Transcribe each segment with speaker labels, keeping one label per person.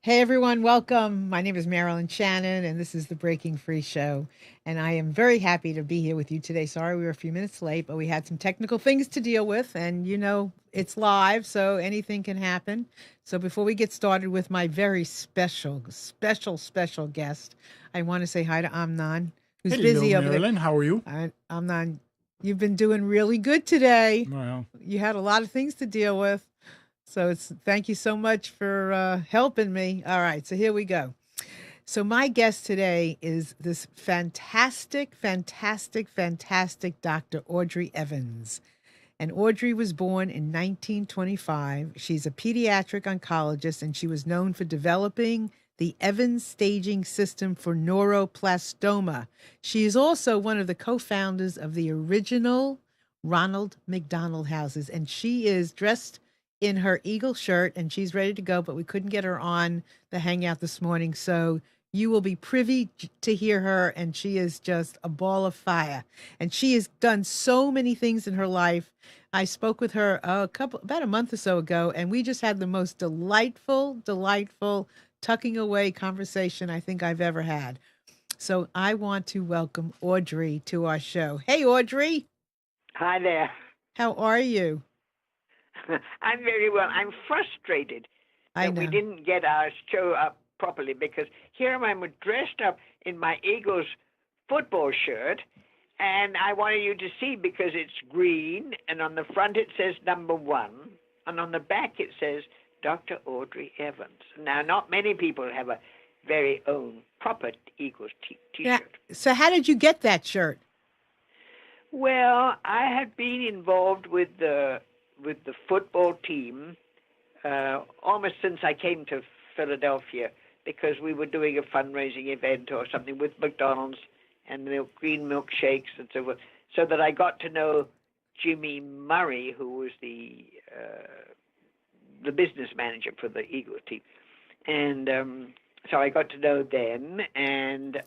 Speaker 1: Hey everyone, welcome. My name is Marilyn Shannon, and this is the Breaking Free Show. And I am very happy to be here with you today. Sorry we were a few minutes late, but we had some technical things to deal with, and it's live, so anything can happen. So before we get started with my very special guest, I want to say hi to Amnon, who's
Speaker 2: Hello,
Speaker 1: busy over there.
Speaker 2: Marilyn. How are you?
Speaker 1: Amnon, you've been doing really good today.
Speaker 2: Well,
Speaker 1: You had a lot of things to deal with. So it's thank you so much for helping me. All right, so here we go. So my guest today is this fantastic Dr. Audrey Evans. And Audrey was born in 1925. She's a pediatric oncologist, and she was known for developing the Evans staging system for neuroblastoma. She is also one of the co-founders of the original Ronald McDonald Houses, and she is dressed in her eagle shirt and she's ready to go, but we couldn't get her on the hangout this morning. So you will be privy to hear her, and she is just a ball of fire. And she has done so many things in her life. I spoke with her about a month or so ago, and we just had the most delightful tucking away conversation I think I've ever had. So I want to welcome Audrey to our show. Hey, Audrey.
Speaker 3: Hi there.
Speaker 1: How are you?
Speaker 3: I'm very well. I'm frustrated
Speaker 1: I
Speaker 3: that we
Speaker 1: know.
Speaker 3: didn't get our show up properly because here I am dressed up in my Eagles football shirt, and I wanted you to see because it's green, and on the front it says number 1, and on the back it says Dr. Audrey Evans. Now, not many people have a very own proper Eagles
Speaker 1: Yeah.
Speaker 3: T-shirt.
Speaker 1: So how did you get that shirt?
Speaker 3: Well, I had been involved with the football team almost since I came to Philadelphia because we were doing a fundraising event or something with McDonald's and green milkshakes and so forth, so that I got to know Jimmy Murray, who was the business manager for the Eagles team. And so I got to know them, and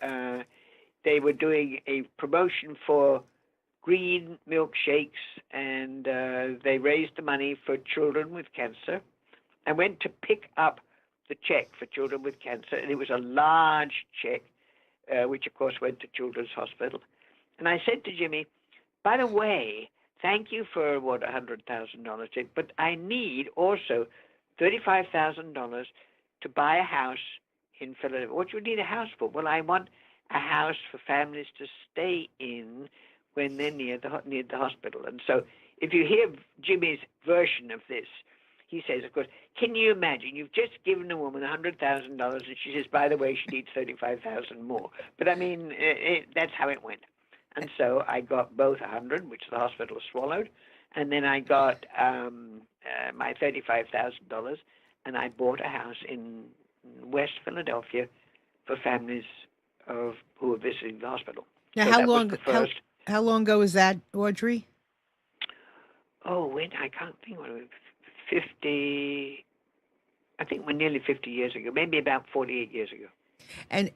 Speaker 3: they were doing a promotion for green milkshakes, and they raised the money for children with cancer. I went to pick up the check for children with cancer, and it was a large check, which of course went to Children's Hospital. And I said to Jimmy, by the way, thank you for $100,000 check, but I need also $35,000 to buy a house in Philadelphia. What do you need a house for? Well, I want a house for families to stay in when they're near the hospital. And so if you hear Jimmy's version of this, he says, of course, can you imagine? You've just given a woman $100,000, and she says, by the way, she needs $35,000 more. But I mean, that's how it went. And so I got both 100, which the hospital swallowed, and then I got my $35,000, and I bought a house in West Philadelphia for families who were visiting the hospital.
Speaker 1: Now,
Speaker 3: So
Speaker 1: how
Speaker 3: that was
Speaker 1: long?
Speaker 3: the first.
Speaker 1: How long ago was that, Audrey?
Speaker 3: Oh, when I can't think what it was. 50. I think we're nearly 50 years ago, maybe about 48 years ago.
Speaker 1: And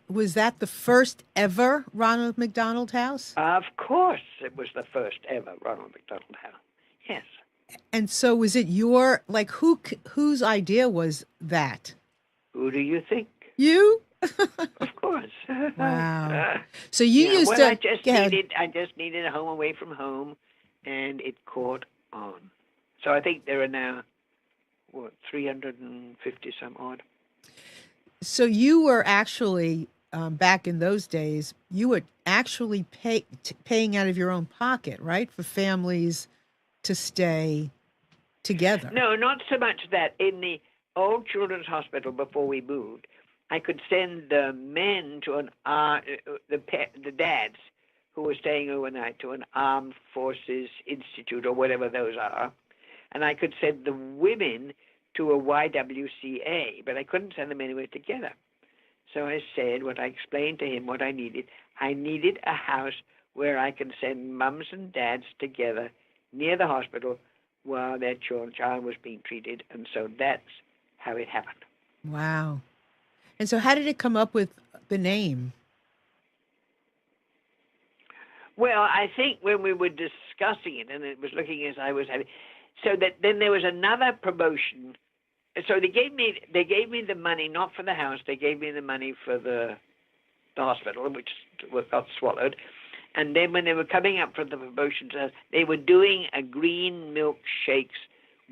Speaker 1: was that the first ever Ronald McDonald House?
Speaker 3: Of course, it was the first ever Ronald McDonald House. Yes.
Speaker 1: And so was it whose idea was that?
Speaker 3: Who do you think?
Speaker 1: You?
Speaker 3: Of course.
Speaker 1: Wow. So you
Speaker 3: Yeah,
Speaker 1: used
Speaker 3: well,
Speaker 1: to
Speaker 3: I just needed a home away from home, and it caught on. So I think there are now 350 some odd.
Speaker 1: So you were actually back in those days. You were actually paying out of your own pocket, right, for families to stay together.
Speaker 3: No, not so much that. In the old children's hospital before we moved, I could send the men to the dads who were staying overnight to an Armed Forces Institute or whatever those are, and I could send the women to a YWCA, but I couldn't send them anywhere together. So I said, what I explained to him, what I needed a house where I can send mums and dads together near the hospital while their child was being treated, and so that's how it happened.
Speaker 1: Wow. And so how did it come up with the name?
Speaker 3: Well, I think when we were discussing it, and it was looking as I was having, so that then there was another promotion so they gave me the money, not for the house. They gave me the money for the hospital, which got swallowed. And then when they were coming up for the promotion test, they were doing a green milk shakes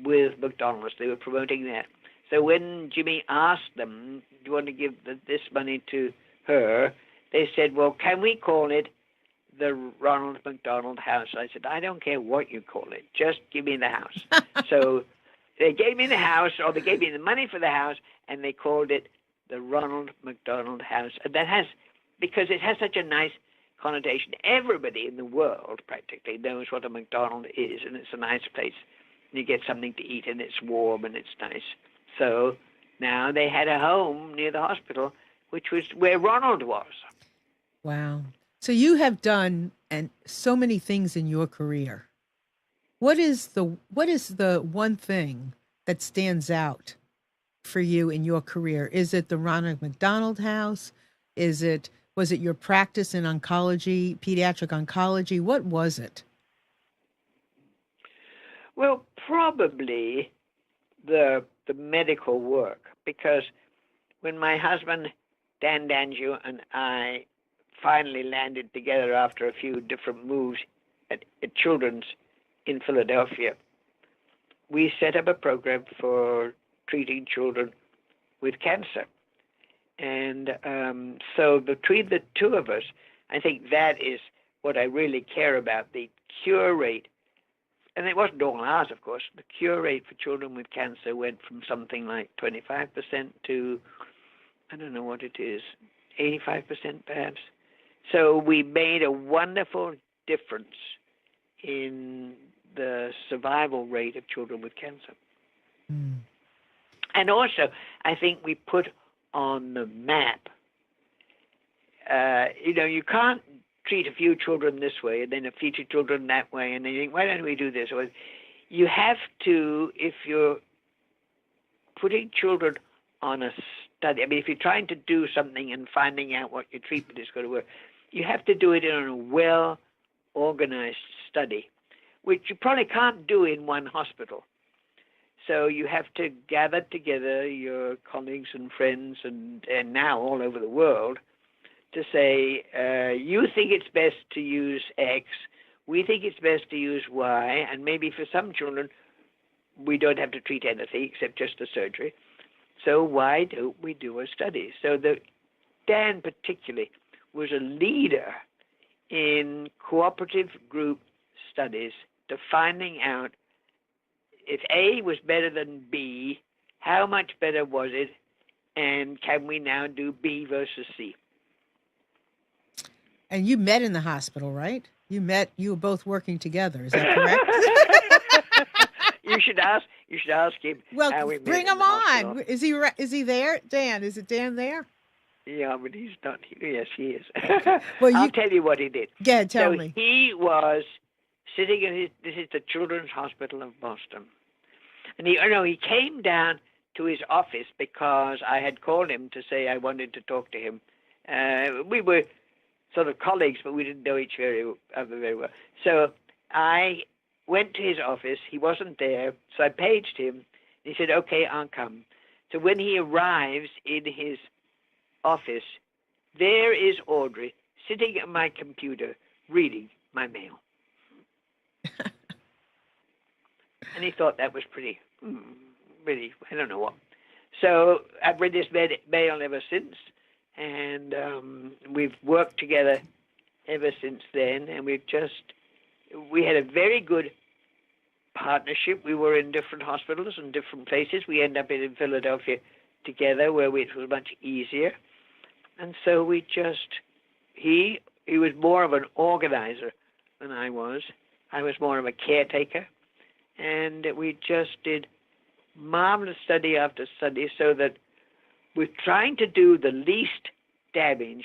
Speaker 3: with McDonald's. They were promoting that. So when Jimmy asked them, do you want to give this money to her? They said, well, can we call it the Ronald McDonald House? I said, I don't care what you call it. Just give me the house. So they gave me the house, or they gave me the money for the house, and they called it the Ronald McDonald House. And that has, because it has such a nice connotation. Everybody in the world practically knows what a McDonald's is, and it's a nice place. You get something to eat, and it's warm, and it's nice. So now they had a home near the hospital, which was where Ronald was.
Speaker 1: Wow. So you have done so many things in your career. What is the one thing that stands out for you in your career? Is it the Ronald McDonald House? Was it your practice in oncology, pediatric oncology? What was it?
Speaker 3: Well, probably the medical work, because when my husband, Dan Danju, and I finally landed together after a few different moves at Children's in Philadelphia, we set up a program for treating children with cancer. And so between the two of us, I think that is what I really care about, the cure rate. And it wasn't all ours, of course. The cure rate for children with cancer went from something like 25% to, I don't know what it is, 85% perhaps. So we made a wonderful difference in the survival rate of children with cancer.
Speaker 1: Mm.
Speaker 3: And also, I think we put on the map, you can't treat a few children this way and then a few children that way, and then you think, why don't we do this? Or you have to, if you're putting children on a study, I mean, if you're trying to do something and finding out what your treatment is going to work, you have to do it in a well-organized study, which you probably can't do in one hospital. So you have to gather together your colleagues and friends and now all over the world to say, you think it's best to use X, we think it's best to use Y, and maybe for some children, we don't have to treat anything except just the surgery. So why don't we do a study? So Dan particularly was a leader in cooperative group studies to finding out if A was better than B, how much better was it, and can we now do B versus C?
Speaker 1: And you met in the hospital, right? You were both working together. Is that correct?
Speaker 3: You should ask him.
Speaker 1: Well,
Speaker 3: how we met
Speaker 1: bring
Speaker 3: in
Speaker 1: him
Speaker 3: the
Speaker 1: on.
Speaker 3: hospital.
Speaker 1: Is he there? Dan, is it Dan there?
Speaker 3: Yeah, but he's not here. Yes, he is.
Speaker 1: Well,
Speaker 3: I'll tell you what he did.
Speaker 1: Yeah, tell me.
Speaker 3: He was sitting in this is the Children's Hospital of Boston. And he came down to his office because I had called him to say I wanted to talk to him. We were sort of colleagues, but we didn't know each other very well. So I went to his office. He wasn't there, so I paged him. He said, okay, I'll come. So when he arrives in his office, there is Audrey sitting at my computer reading my mail. And he thought that was pretty, I don't know what. So I've read this mail ever since, and we've worked together ever since then, and we had a very good partnership. We were in different hospitals and different places. We ended up in Philadelphia together, where it was much easier. And so he was more of an organizer than I was. I was more of a caretaker. And we just did marvelous study after study so that with trying to do the least damage,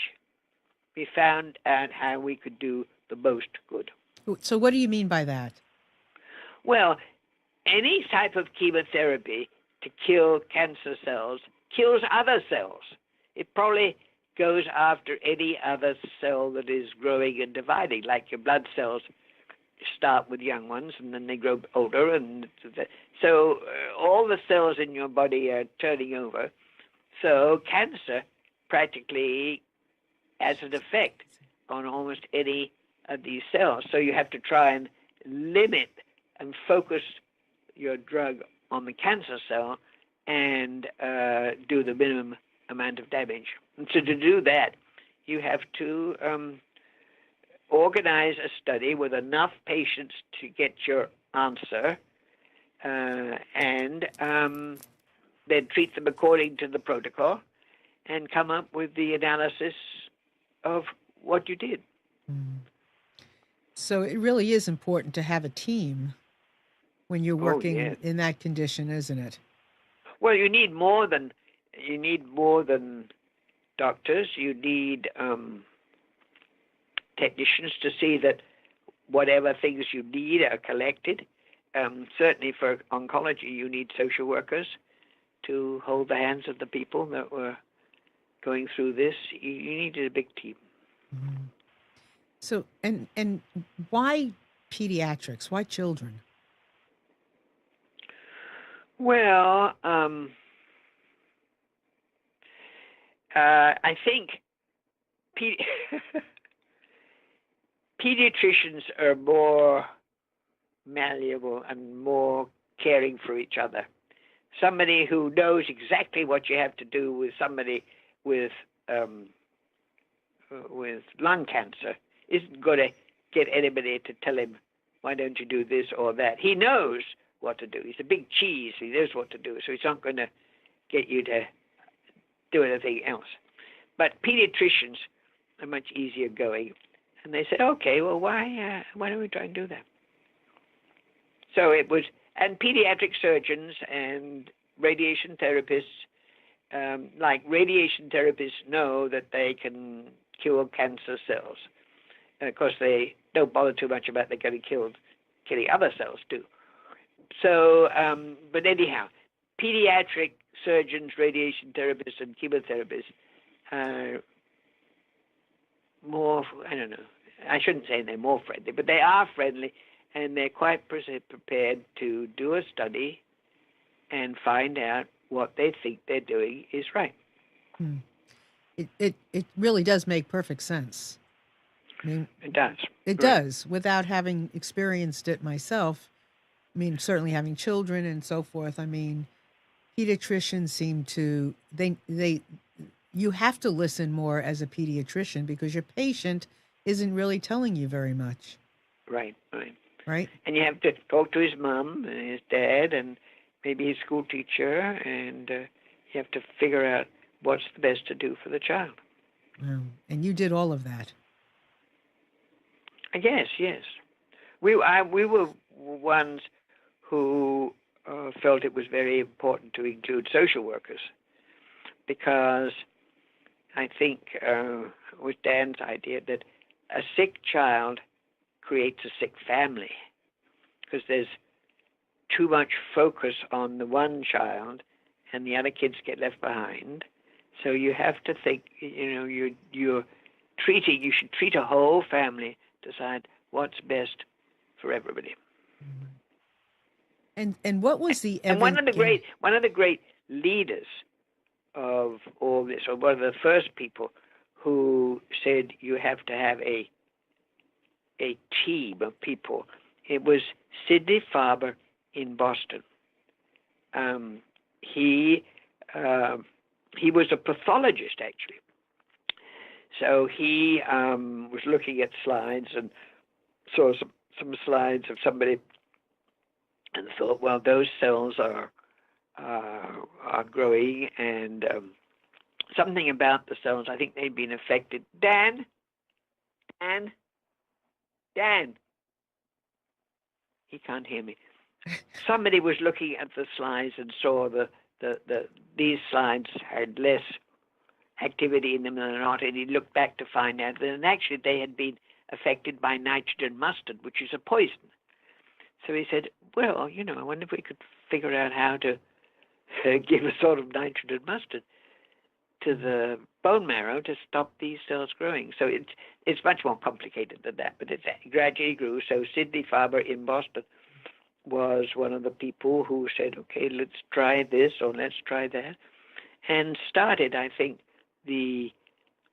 Speaker 3: we found out how we could do the most good.
Speaker 1: So what do you mean by that?
Speaker 3: Well, any type of chemotherapy to kill cancer cells kills other cells. It probably goes after any other cell that is growing and dividing, like your blood cells start with young ones, and then they grow older, and so all the cells in your body are turning over. So cancer practically has an effect on almost any of these cells. So you have to try and limit and focus your drug on the cancer cell and do the minimum amount of damage. And so to do that, you have to organize a study with enough patients to get your answer, and then treat them according to the protocol and come up with the analysis of what you did.
Speaker 1: So it really is important to have a team when you're working
Speaker 3: yes.
Speaker 1: in that condition, isn't it?
Speaker 3: Well, you need more than doctors. You need technicians to see that whatever things you need are collected. Certainly for oncology, you need social workers to hold the hands of the people that were going through this. You needed a big team.
Speaker 1: Mm-hmm. So, and why pediatrics? Why children?
Speaker 3: Well, I think pediatricians are more malleable and more caring for each other. Somebody who knows exactly what you have to do with somebody with lung cancer isn't going to get anybody to tell him, why don't you do this or that? He knows what to do. He's a big cheese. He knows what to do. So he's not going to get you to do anything else. But pediatricians are much easier going. And they said, okay, well, why don't we try and do that? So it was, and pediatric surgeons and radiation therapists, like radiation therapists know that they can cure cancer cells. And of course, they don't bother too much about they're getting killing other cells too. So, but anyhow, pediatric surgeons, radiation therapists, and chemotherapists are more, I don't know, I shouldn't say they're more friendly, but they are friendly, and they're quite prepared to do a study and find out what they think they're doing is right.
Speaker 1: It really does make perfect sense. I mean,
Speaker 3: it does.
Speaker 1: It does, without having experienced it myself. I mean, certainly having children and so forth. I mean, pediatricians seem to, you have to listen more as a pediatrician because your patient isn't really telling you very much.
Speaker 3: Right.
Speaker 1: Right?
Speaker 3: And you have to talk to his mom and his dad and maybe his school teacher, and you have to figure out what's the best to do for the child.
Speaker 1: Wow. And you did all of that.
Speaker 3: Yes. We were ones who felt it was very important to include social workers, because I think it was Dan's idea that a sick child creates a sick family, because there's too much focus on the one child and the other kids get left behind. So you have to think, you should treat a whole family, decide what's best for everybody.
Speaker 1: And what was the
Speaker 3: and one of the great leaders of all this, or one of the first people who said you have to have a team of people, it was Sidney Farber in Boston. He was a pathologist, actually. So he was looking at slides and saw some slides of somebody and thought, well, those cells are growing, and something about the cells, I think they'd been affected. Dan. He can't hear me. Somebody was looking at the slides and saw these slides had less activity in them than not, and he looked back to find out that actually they had been affected by nitrogen mustard, which is a poison. So he said, well, I wonder if we could figure out how to give a sort of nitrogen mustard to the bone marrow to stop these cells growing. So it's much more complicated than that, but it gradually grew. So Sidney Farber in Boston was one of the people who said, okay, let's try this or let's try that, and started, I think,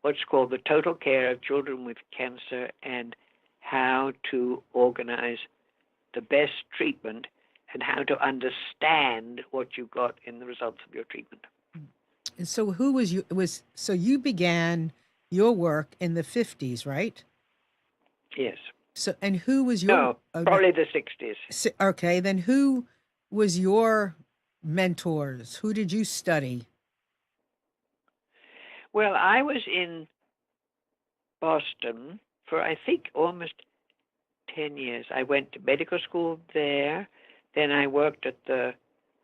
Speaker 3: what's called the total care of children with cancer and how to organize the best treatment and how to understand what you got in the results of your treatment.
Speaker 1: And so who was you was so you began your work in the 50s, right?
Speaker 3: Yes.
Speaker 1: So and who was your
Speaker 3: No, probably the 60s.
Speaker 1: Okay, then who was your mentors? Who did you study?
Speaker 3: Well, I was in Boston for, I think, almost 10 years. I went to medical school there. Then I worked at the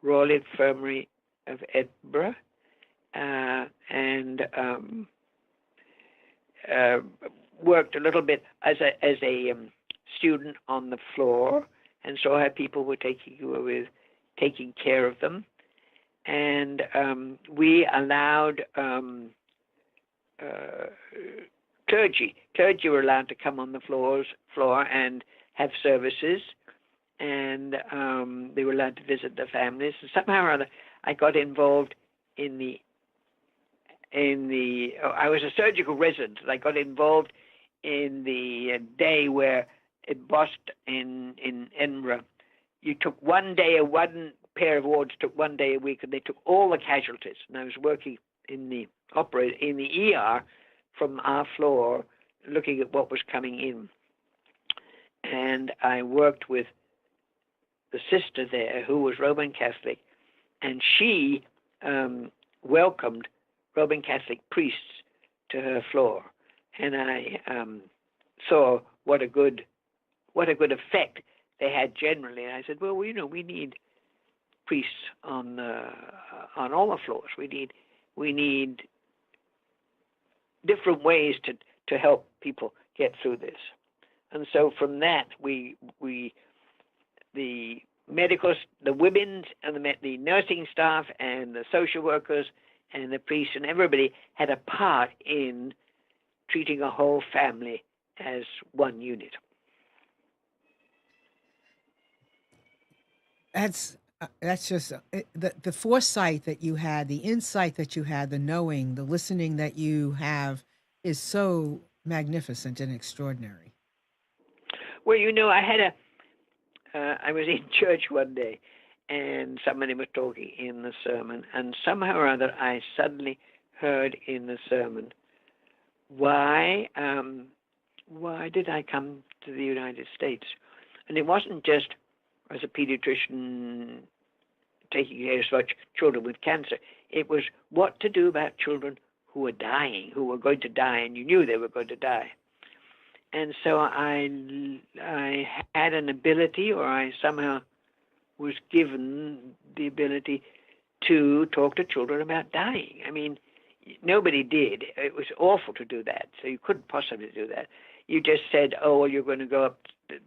Speaker 3: Royal Infirmary of Edinburgh and worked a little bit as a student on the floor and saw how people were taking care of them. And we allowed clergy were allowed to come on the floor and have services, and they were allowed to visit their families. And somehow or other, I got involved in I was a surgical resident. I got involved in the day where in Boston, in Edinburgh, you took one pair of wards took 1 day a week, and they took all the casualties. And I was working in the ER from our floor, looking at what was coming in. And I worked with the sister there, who was Roman Catholic, and she welcomed Roman Catholic priests to her floor. And I saw what a good effect they had generally. And I said, well, we need priests on all the floors. We need different ways to help people get through this. And so from that, the women and the nursing staff and the social workers and the priests and everybody had a part in treating a whole family as one unit.
Speaker 1: That's just the foresight that you had, the insight that you had, the knowing, the listening that you have is so magnificent and extraordinary.
Speaker 3: Well, I was in church one day, and somebody was talking in the sermon, and somehow or other I suddenly heard in the sermon, why did I come to the United States? And it wasn't just as a pediatrician taking care of children with cancer. It was what to do about children who were dying, who were going to die, and you knew they were going to die. And so I had an ability, or I somehow was given the ability to talk to children about dying. I mean, nobody did. It was awful to do that, so you couldn't possibly do that. You just said, oh, well, you're going to go up.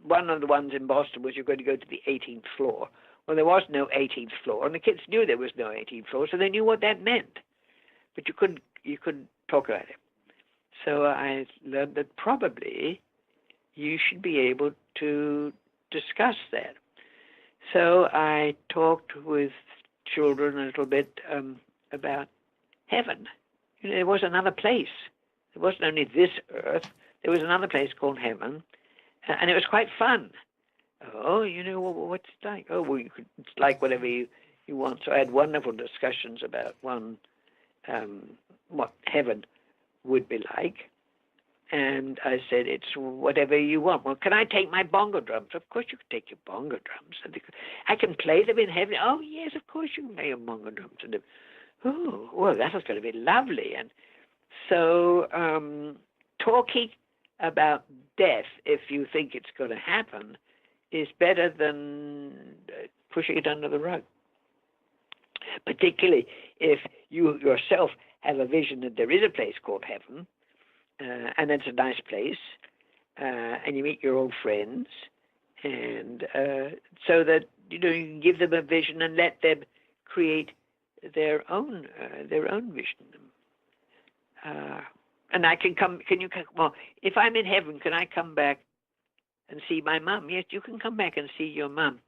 Speaker 3: One of the ones in Boston was you're going to go to the 18th floor. Well, there was no 18th floor, and the kids knew there was no 18th floor, so they knew what that meant. But you couldn't talk about it. So I learned that probably you should be able to discuss that. So I talked with children a little bit about heaven. There was another place. It wasn't only this earth. There was another place called heaven, and it was quite fun. Oh, what's it like? Oh, well, it's like whatever you want. So I had wonderful discussions about what heaven would be like. And I said, it's whatever you want. Well, can I take my bongo drums? Of course you can take your bongo drums. And I can play them in heaven. Oh, yes, of course you can play your bongo drums. And oh, well, that was going to be lovely. And so talking about death, if you think it's going to happen, is better than pushing it under the rug. Particularly if you yourself have a vision that there is a place called heaven, and it's a nice place, and you meet your old friends, and so that you can give them a vision and let them create their own vision. and I can come. Can you come? Well, if I'm in heaven, can I come back and see my mum? Yes, you can come back and see your mum.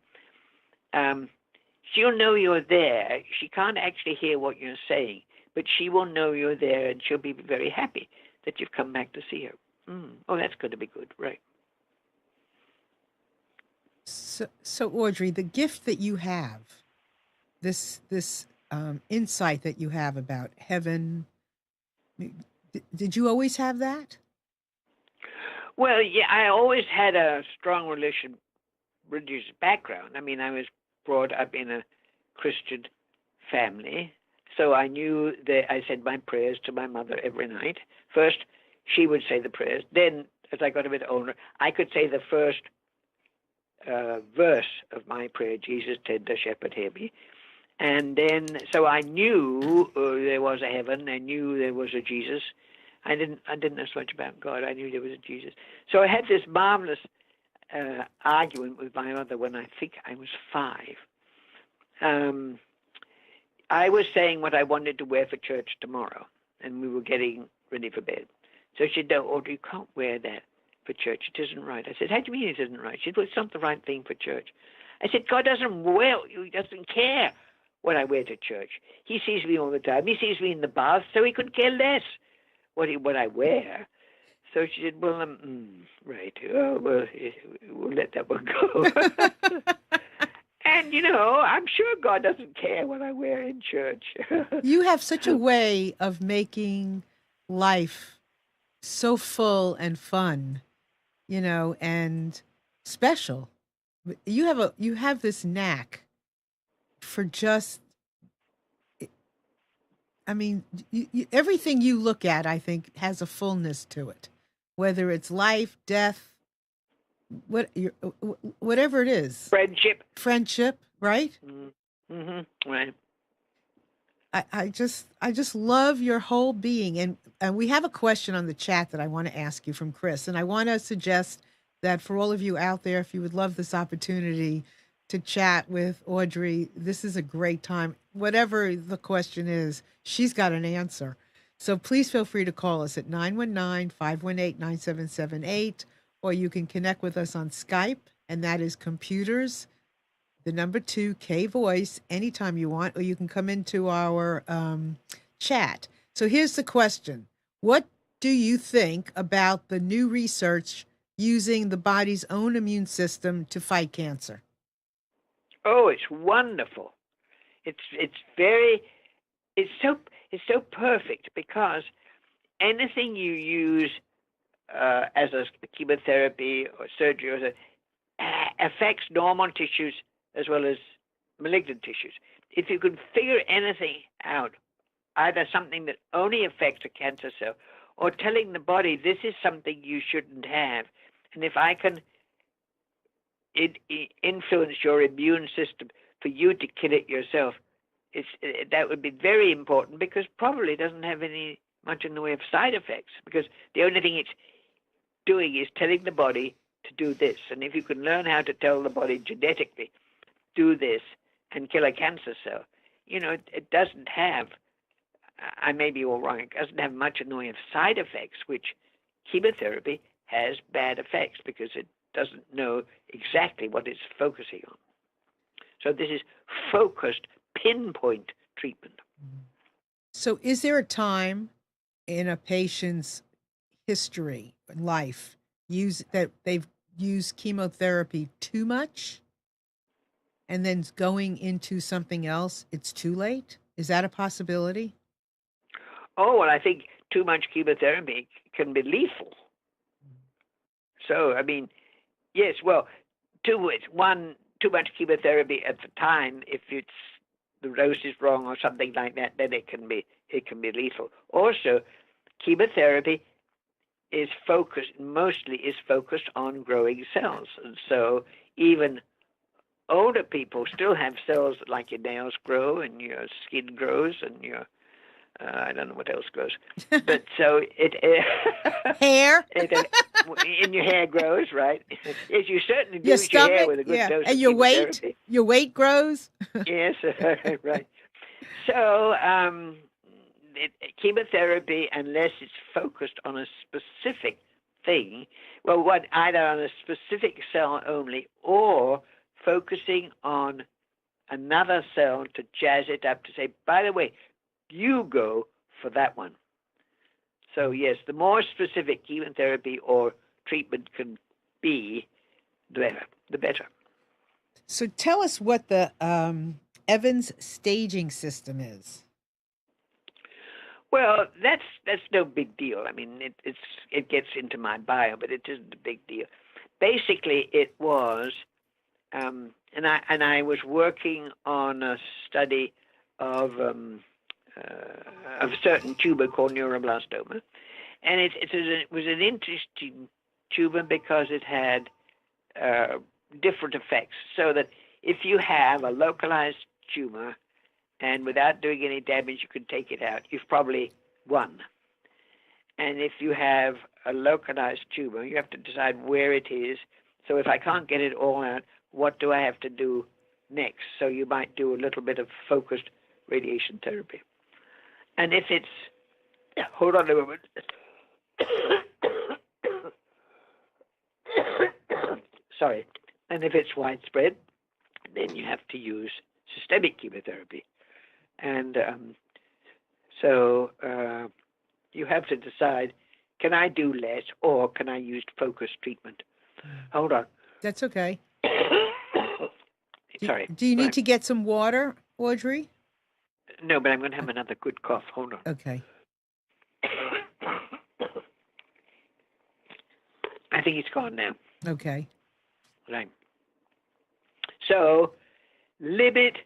Speaker 3: She'll know you're there. She can't actually hear what you're saying, but she will know you're there, and she'll be very happy that you've come back to see her. Oh, that's going to be good, right?
Speaker 1: So Audrey, the gift that you have, this insight that you have about heaven, did you always have that?
Speaker 3: Well, yeah, I always had a strong religious background. I mean, I was brought up in a Christian family, so I knew that I said my prayers to my mother every night. First, she would say the prayers. Then, as I got a bit older, I could say the first verse of my prayer, Jesus, tender shepherd, hear me. And then, so I knew there was a heaven. I knew there was a Jesus. I didn't know so much about God. I knew there was a Jesus. So I had this marvelous argument with my mother when I think I was 5. I was saying what I wanted to wear for church tomorrow, and we were getting ready for bed. So she said, "No, Audrey, you can't wear that for church. It isn't right." I said, "How do you mean it isn't right?" She said, "Well, it's not the right thing for church." I said, "God doesn't he doesn't care what I wear to church. He sees me all the time. He sees me in the bath, so he could care less what I wear." So she said, "Well, right. Oh, well, we'll let that one go." And, I'm sure God doesn't care what I wear in church.
Speaker 1: You have such a way of making life so full and fun, and special. You have this knack for just, I mean, everything you look at, I think, has a fullness to it, whether it's life, death, whatever it is. Friendship, right?
Speaker 3: Right.
Speaker 1: I just love your whole being. And we have a question on the chat that I want to ask you from Chris. And I want to suggest that for all of you out there, if you would love this opportunity to chat with Audrey, this is a great time. Whatever the question is, she's got an answer. So please feel free to call us at 919-518-9778, or you can connect with us on Skype, and that is computers, the number 2, K Voice, anytime you want, or you can come into our chat. So here's the question. What do you think about the new research using the body's own immune system to fight cancer?
Speaker 3: Oh, it's wonderful. It's so perfect, because anything you use as a chemotherapy or surgery affects normal tissues as well as malignant tissues. If you can figure anything out, either something that only affects a cancer cell, or telling the body this is something you shouldn't have, and if I can influence your immune system for you to kill it yourself, that would be very important, because probably doesn't have much in the way of side effects, because the only thing it's doing is telling the body to do this. And if you can learn how to tell the body genetically, do this and kill a cancer cell, it doesn't have, I may be all wrong, it doesn't have much in the way of side effects, which chemotherapy has bad effects because it doesn't know exactly what it's focusing on. So this is focused, pinpoint treatment.
Speaker 1: So is there a time in a patient's history, life, that they've used chemotherapy too much, and then going into something else, it's too late? Is that a possibility?
Speaker 3: Oh, well, I think too much chemotherapy can be lethal. So, I mean, yes, well, too much chemotherapy at the time, if the dose is wrong or something like that, then it can be lethal. Also, chemotherapy is mostly focused on growing cells, and so even older people still have cells like your nails grow and your skin grows and your I don't know what else grows, but so
Speaker 1: hair
Speaker 3: in your hair grows, right? Yes, you certainly do.
Speaker 1: Your stomach,
Speaker 3: your hair with a good dose
Speaker 1: and
Speaker 3: of
Speaker 1: your
Speaker 3: chemotherapy.
Speaker 1: Your weight grows.
Speaker 3: Yes, right. So chemotherapy, unless it's focused on a specific thing, either on a specific cell only or focusing on another cell to jazz it up to say, by the way, you go for that one. So yes, the more specific chemotherapy or treatment can be, the better.
Speaker 1: So tell us what the Evans staging system is.
Speaker 3: Well, that's no big deal. I mean, it gets into my bio, but it isn't a big deal. Basically, it was, and I was working on a study of a certain tumor called neuroblastoma, and it was an interesting tumor because it had different effects. So that if you have a localized tumor, and without doing any damage, you can take it out, you've probably won. And if you have a localized tumor, you have to decide where it is. So if I can't get it all out, what do I have to do next? So you might do a little bit of focused radiation therapy. And if it's, hold on a moment. Sorry. And if it's widespread, then you have to use systemic chemotherapy. And so you have to decide, can I do less or can I use focused treatment? Hold on.
Speaker 1: That's okay.
Speaker 3: Sorry.
Speaker 1: Do you need to get some water, Audrey?
Speaker 3: No, but I'm going to have another good cough. Hold on.
Speaker 1: Okay.
Speaker 3: I think it's gone now.
Speaker 1: Okay.
Speaker 3: Right. So limit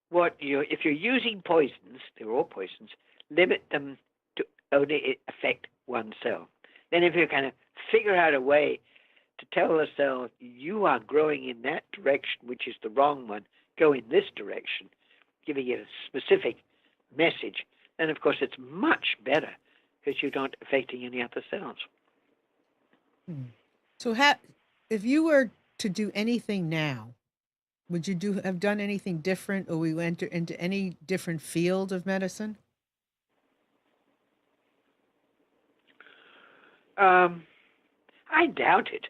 Speaker 3: if you're using poisons, they're all poisons, limit them to only affect one cell. Then if you kind of figure out a way to tell the cell, you are growing in that direction, which is the wrong one, go in this direction, giving it a specific message, then of course it's much better because you're not affecting any other cells.
Speaker 1: So if you were to do anything now, would you have done anything different, or we enter into any different field of medicine?
Speaker 3: I doubt it,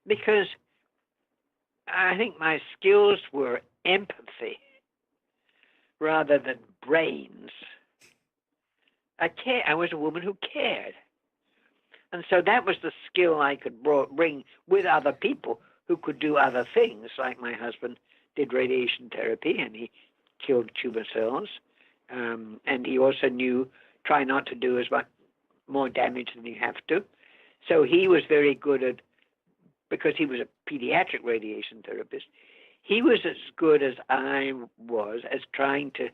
Speaker 3: because I think my skills were empathy rather than brains. I was a woman who cared. And so that was the skill I could bring with other people who could do other things, like my husband did radiation therapy, and he killed tumor cells. And he also knew, try not to do as much more damage than you have to. So he was very good at, because he was a pediatric radiation therapist, he was as good as I was as trying to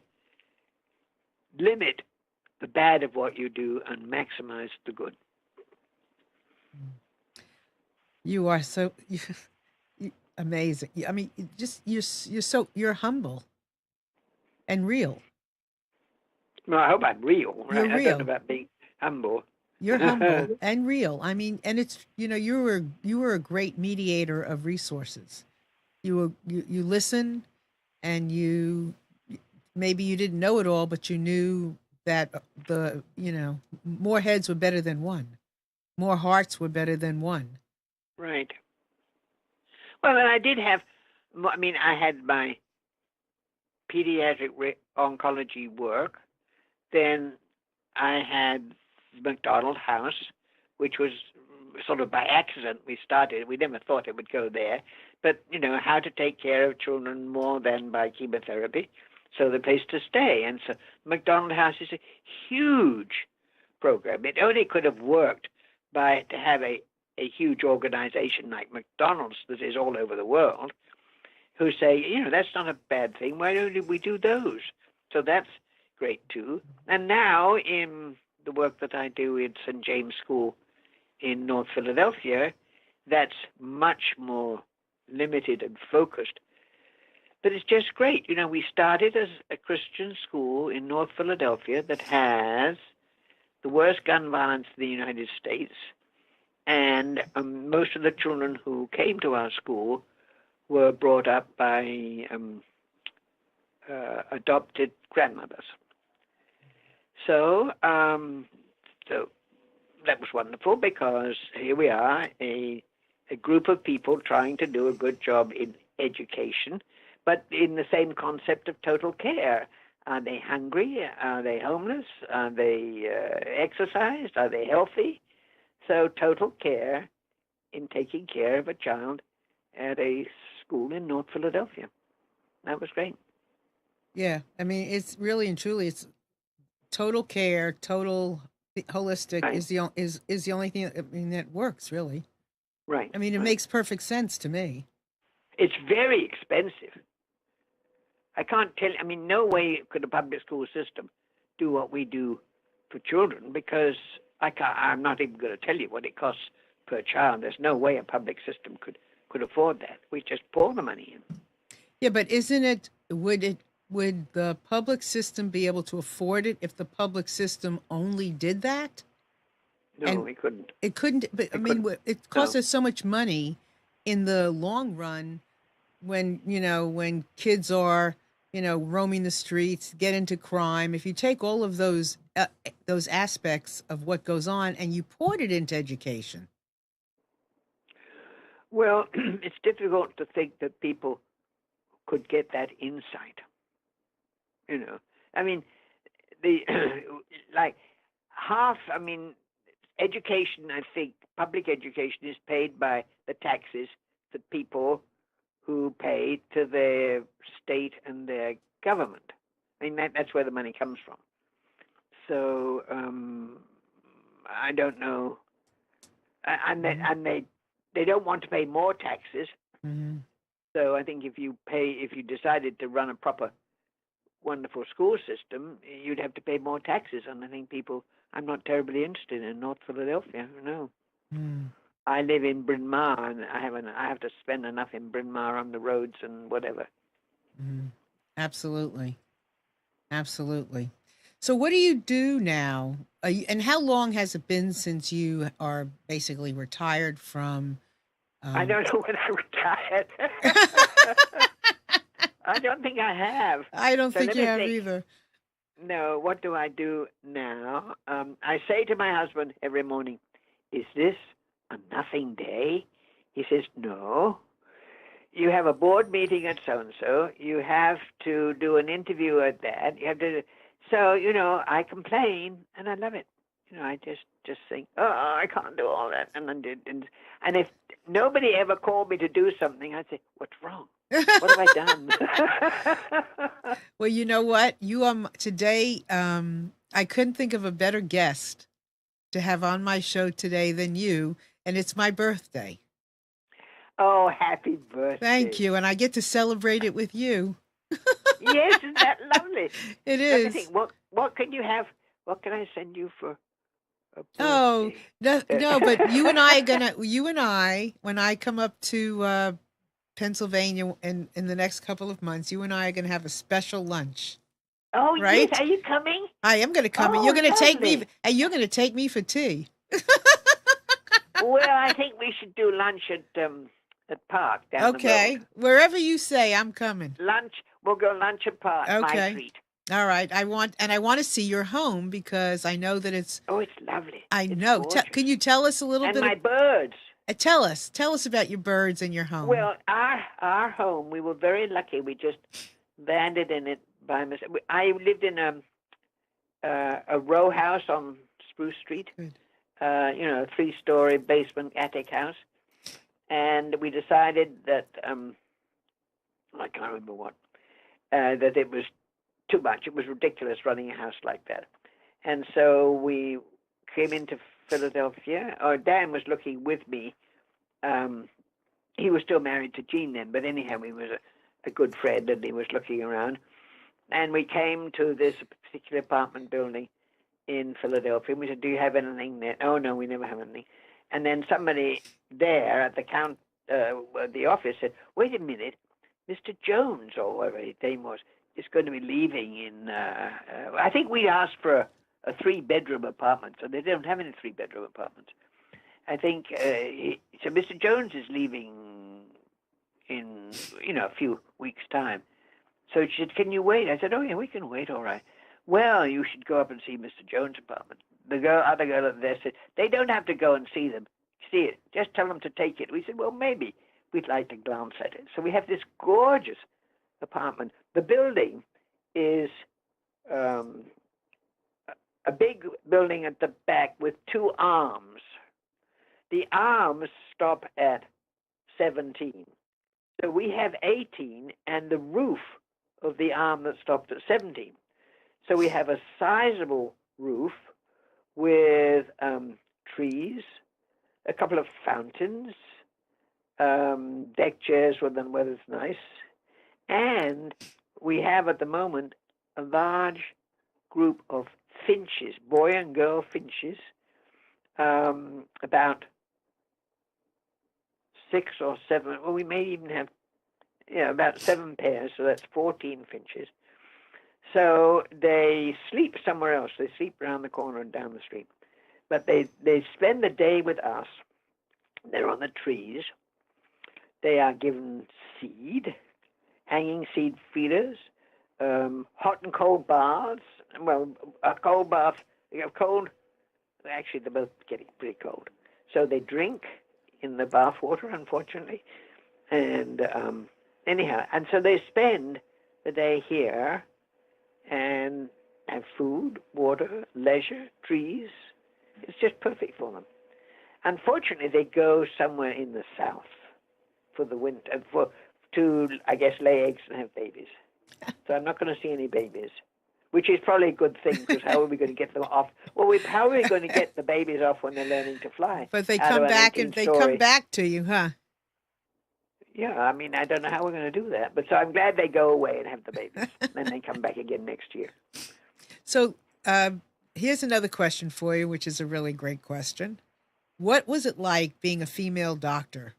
Speaker 3: limit the bad of what you do and maximize the good.
Speaker 1: You are so amazing. I mean, you're humble and real.
Speaker 3: Well, I hope I'm real.
Speaker 1: You're
Speaker 3: I
Speaker 1: real.
Speaker 3: don't know about being humble.
Speaker 1: You're humble and real. I mean, and it's, you were a great mediator of resources. You listen, and maybe you didn't know it all, but you knew that more heads were better than one. More hearts were better than one.
Speaker 3: Right. Well, and I did have, I had my pediatric oncology work. Then I had McDonald House, which was sort of by accident we started. We never thought it would go there. But, how to take care of children more than by chemotherapy. So the place to stay. And so McDonald House is a huge program. It only could have worked to have a huge organization like McDonald's that is all over the world, who say, that's not a bad thing. Why don't we do those? So that's great too. And now in the work that I do in St. James School in North Philadelphia, that's much more limited and focused. But it's just great. We started as a Christian school in North Philadelphia that has the worst gun violence in the United States. And most of the children who came to our school were brought up by adopted grandmothers. So, so that was wonderful because here we are, a group of people trying to do a good job in education, but in the same concept of total care. Are they hungry? Are they homeless? Are they exercised? Are they healthy? So total care in taking care of a child at a school in North Philadelphia. That was great.
Speaker 1: Yeah, I mean, it's really and truly, it's total care, total holistic
Speaker 3: Right,
Speaker 1: is the only thing that, I mean, that works really.
Speaker 3: right,
Speaker 1: I mean, it
Speaker 3: right.
Speaker 1: makes perfect sense to me.
Speaker 3: It's very expensive. I can't tell. I mean, no way could a public school system do what we do for children because I can't. I'm not even going to tell you what it costs per child. There's no way a public system could afford that. We just pour the money in.
Speaker 1: Yeah, but isn't it? Would the public system be able to afford it if the public system only did that?
Speaker 3: No,
Speaker 1: And
Speaker 3: we couldn't.
Speaker 1: it couldn't. But I
Speaker 3: We
Speaker 1: mean,
Speaker 3: couldn't.
Speaker 1: it costs
Speaker 3: No.
Speaker 1: us so much money in the long run when when kids are roaming the streets, get into crime. If you take all of those aspects of what goes on and you port it into education.
Speaker 3: Well, it's difficult to think that people could get that insight. You know, I mean, the like half. I mean, education. I think public education is paid by the taxes that people who pay to their state and their government. I mean, that's where the money comes from. So I don't know,
Speaker 1: Hmm.
Speaker 3: and they don't want to pay more taxes.
Speaker 1: Hmm.
Speaker 3: So I think if you decided to run a proper, wonderful school system, you'd have to pay more taxes. And I think people, I'm not terribly interested in North Philadelphia. No.
Speaker 1: Hmm.
Speaker 3: I live in Bryn Mawr, and I have to spend enough in Bryn Mawr on the roads and whatever.
Speaker 1: Hmm. Absolutely, absolutely. So, what do you do now? And how long has it been since you are basically retired from?
Speaker 3: I
Speaker 1: Um,
Speaker 3: don't know when I retired. I don't think I have.
Speaker 1: I don't
Speaker 3: So
Speaker 1: think
Speaker 3: let
Speaker 1: you
Speaker 3: me
Speaker 1: have
Speaker 3: think.
Speaker 1: either.
Speaker 3: No, what do I do now? I say to my husband every morning, "Is this a nothing day?" He says, "No. You have a board meeting at so and so. You have to do an interview at that. You have to." So I complain, and I love it. I just think, "Oh, I can't do all that," and then and if nobody ever called me to do something, I'd say, "What's wrong? What have I done?"
Speaker 1: Well, you know what? You today. I couldn't think of a better guest to have on my show today than you, and it's my birthday.
Speaker 3: Oh, happy
Speaker 1: Thank
Speaker 3: birthday!
Speaker 1: you, and I get to celebrate it with you.
Speaker 3: Yes, isn't that lovely?
Speaker 1: It
Speaker 3: Let me think.
Speaker 1: is.
Speaker 3: What can you have? What can I send you for a
Speaker 1: Oh,
Speaker 3: birthday?
Speaker 1: no, no, but you and I are gonna, you and I, when I come up to Pennsylvania in the next couple of months, you and I are gonna have a special lunch,
Speaker 3: Oh yes,
Speaker 1: right?
Speaker 3: are you coming?
Speaker 1: I am gonna come, and
Speaker 3: Oh, lovely.
Speaker 1: you're gonna take me for tea.
Speaker 3: Well, I think we should do lunch at Park down the road.
Speaker 1: Okay, wherever you say, I'm coming.
Speaker 3: Lunch. We'll go lunch at Park. My
Speaker 1: Okay,
Speaker 3: treat.
Speaker 1: all right. I want to see your home because I know that it's.
Speaker 3: Oh, it's lovely.
Speaker 1: I
Speaker 3: It's
Speaker 1: know.
Speaker 3: gorgeous.
Speaker 1: Can you tell us a little
Speaker 3: And
Speaker 1: bit?
Speaker 3: my birds.
Speaker 1: Tell us about your birds and your home.
Speaker 3: Well, our home. We were very lucky. We just landed in it by mistake. I lived in a row house on Spruce Street.
Speaker 1: Good.
Speaker 3: A 3-story basement attic house, and we decided that I can't remember what that it was too much. It was ridiculous running a house like that, and so we came into Philadelphia. Dan was looking with me. He was still married to Jean then, but anyhow, he was a good friend, and he was looking around. And we came to this particular apartment building in Philadelphia. And we said, "Do you have anything there?" "Oh, no, we never have anything." And then somebody there at the office said, "Wait a minute, Mr. Jones," or whatever his name was, is going to be leaving in, I think we asked for a 3-bedroom apartment, so they don't have any 3-bedroom apartments. I think, so Mr. Jones is leaving in, a few weeks' time. So she said, "Can you wait?" I said, "Oh, yeah, we can wait, all right." Well, you should go up and see Mr. Jones' apartment. Other girl up there said, they don't have to go and see it. Just tell them to take it. We said, well, maybe we'd like to glance at it. So we have this gorgeous apartment. The building is a big building at the back with two arms. The arms stop at 17. So we have 18 and the roof of the arm that stopped at 17. So we have a sizable roof with trees, a couple of fountains, deck chairs when the weather's nice, and we have at the moment a large group of finches, boy and girl finches, about 6 or 7. Well, we may even have about 7 pairs, so that's 14 finches. So they sleep somewhere else. They sleep around the corner and down the street. But they spend the day with us. They're on the trees. They are given seed, hanging seed feeders, hot and cold baths. Well, a cold bath, actually they're both getting pretty cold. So they drink in the bath water, unfortunately. And anyhow, and so they spend the day here and have food, water, leisure, trees. It's just perfect for them. Unfortunately, they go somewhere in the south for the winter, to, I guess, lay eggs and have babies. So I'm not going to see any babies, which is probably a good thing, because how are we going to get them off? Well, how are we going to get the babies off when they're learning to fly?
Speaker 1: But they come back and they come back to you, huh?
Speaker 3: Yeah, I mean, I don't know how we're going to do that. But so I'm glad they go away and have the babies. Then they come back again next year.
Speaker 1: So here's another question for you, which is a really great question. What was it like being a female doctor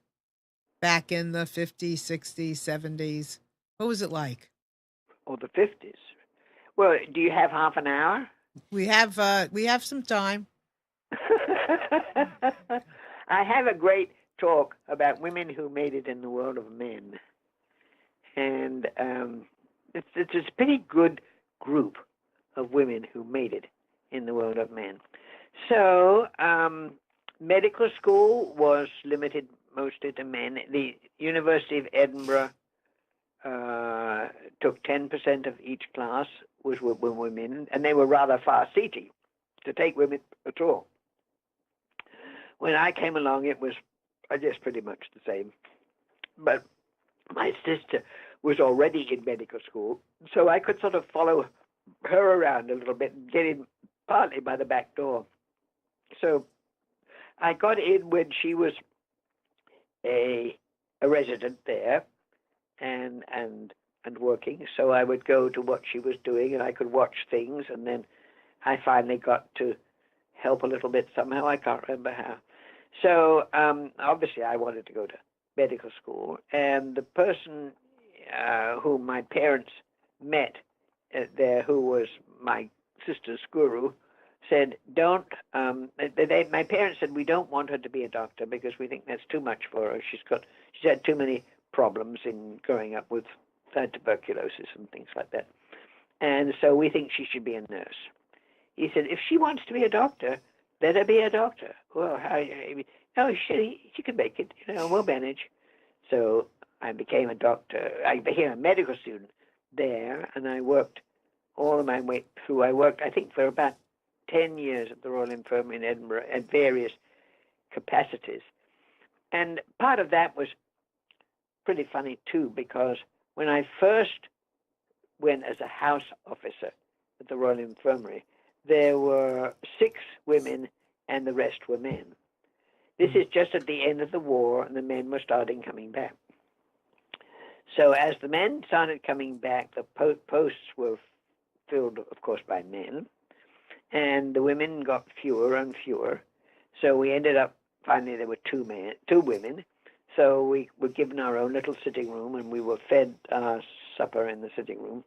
Speaker 1: back in the 50s, 60s, 70s? What was it like?
Speaker 3: Oh, the 50s. Well, do you have half an hour?
Speaker 1: We have some time.
Speaker 3: I have a great talk about women who made it in the world of men. And it's a pretty good group of women who made it in the world of men. So medical school was limited mostly to men. The University of Edinburgh took 10% of each class were women, and they were rather far-seeking to take women at all. When I came along, it was, I guess, pretty much the same. But my sister was already in medical school, so I could sort of follow her around a little bit and get in partly by the back door. So I got in when she was a resident there and working, so I would go to what she was doing and I could watch things, and then I finally got to help a little bit somehow. I can't remember how. So obviously I wanted to go to medical school, and the person whom my parents met there, who was my sister's guru, said, don't, my parents said, we don't want her to be a doctor because we think that's too much for her. She's had too many problems in growing up with tuberculosis and things like that. And so we think she should be a nurse. He said, if she wants to be a doctor, let her be a doctor. Well, she could make it, we'll manage. So I became a doctor. I became a medical student there, and I worked all of my way through. I worked, I think, for about 10 years at the Royal Infirmary in Edinburgh at various capacities. And part of that was pretty funny, too, because when I first went as a house officer at the Royal Infirmary, there were 6 women and the rest were men. This is just at the end of the war, and the men were starting coming back. So as the men started coming back, the posts were filled, of course, by men, and the women got fewer and fewer. So we ended up, finally there were 2 women. So we were given our own little sitting room, and we were fed our supper in the sitting room.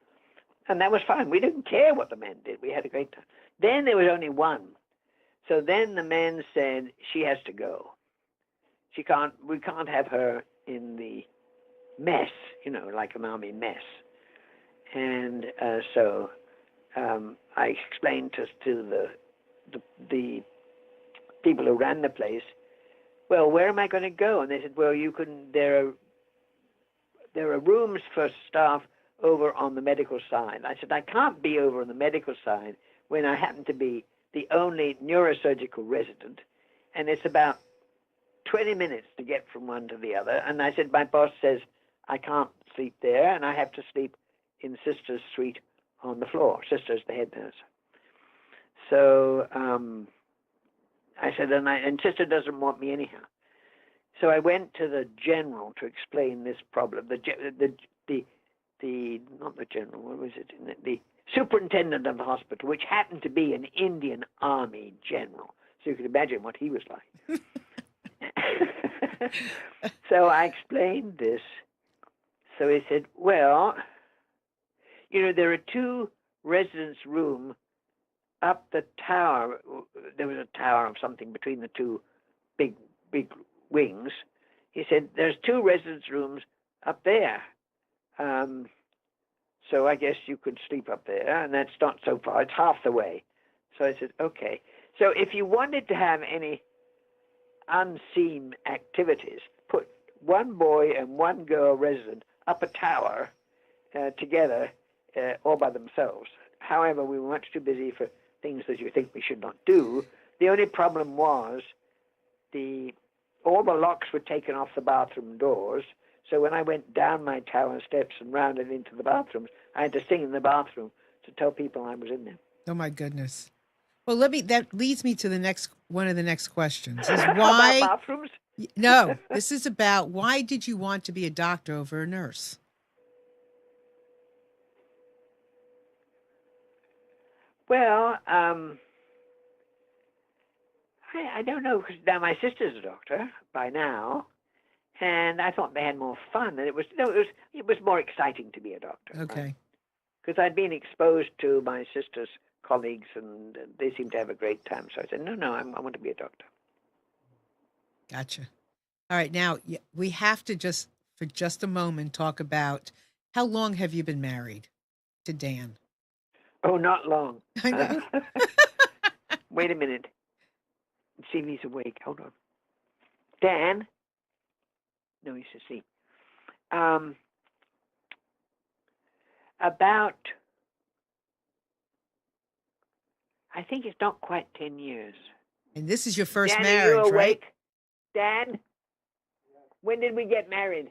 Speaker 3: And that was fine. We didn't care what the men did. We had a great time. Then there was only one. So then the men said, she has to go. We can't have her in the mess, like an army mess. And so I explained to the people who ran the place, well, where am I going to go? And they said, well, you can. There are rooms for staff over on the medical side. I said, I can't be over on the medical side when I happen to be the only neurosurgical resident, and it's about 20 minutes to get from one to the other. And I said, my boss says I can't sleep there, and I have to sleep in Sister's suite on the floor. Sister's the head nurse. So I said, and Sister doesn't want me anyhow. So I went to the general to explain this problem. Not the general, what was it? The superintendent of the hospital, which happened to be an Indian Army general. So you can imagine what he was like. So I explained this. So he said, well, there are 2 residence rooms up the tower. There was a tower of something between the 2 big wings. He said, there's 2 residence rooms up there. So I guess you could sleep up there, and that's not so far. It's half the way. So I said, okay. So if you wanted to have any unseen activities, put 1 boy and 1 girl resident up a tower together, all by themselves. However, we were much too busy for things that you think we should not do. The only problem was all the locks were taken off the bathroom doors. So when I went down my tower steps and round and into the bathrooms, I had to sing in the bathroom to tell people I was in there.
Speaker 1: Oh my goodness. Well, that leads me to one of the next questions. Is
Speaker 3: why about bathrooms?
Speaker 1: No, this is about why did you want to be a doctor over a nurse?
Speaker 3: Well, I don't know, because now my sister's a doctor by now, and I thought they had more fun, and it was more exciting to be a doctor.
Speaker 1: Okay.
Speaker 3: Because I'd been exposed to my sister's colleagues, and they seemed to have a great time. So I said, no, I want to be a doctor.
Speaker 1: Gotcha. All right, now we have to for just a moment talk about how long have you been married to Dan?
Speaker 3: Oh, not long.
Speaker 1: I know.
Speaker 3: Wait a minute. Let's see if he's awake. Hold on. Dan? No, he's asleep. About, I think it's not quite 10 years.
Speaker 1: And this is your first
Speaker 3: Dan,
Speaker 1: marriage,
Speaker 3: are you awake?
Speaker 1: right?
Speaker 3: Dan? Yeah. When did we get married?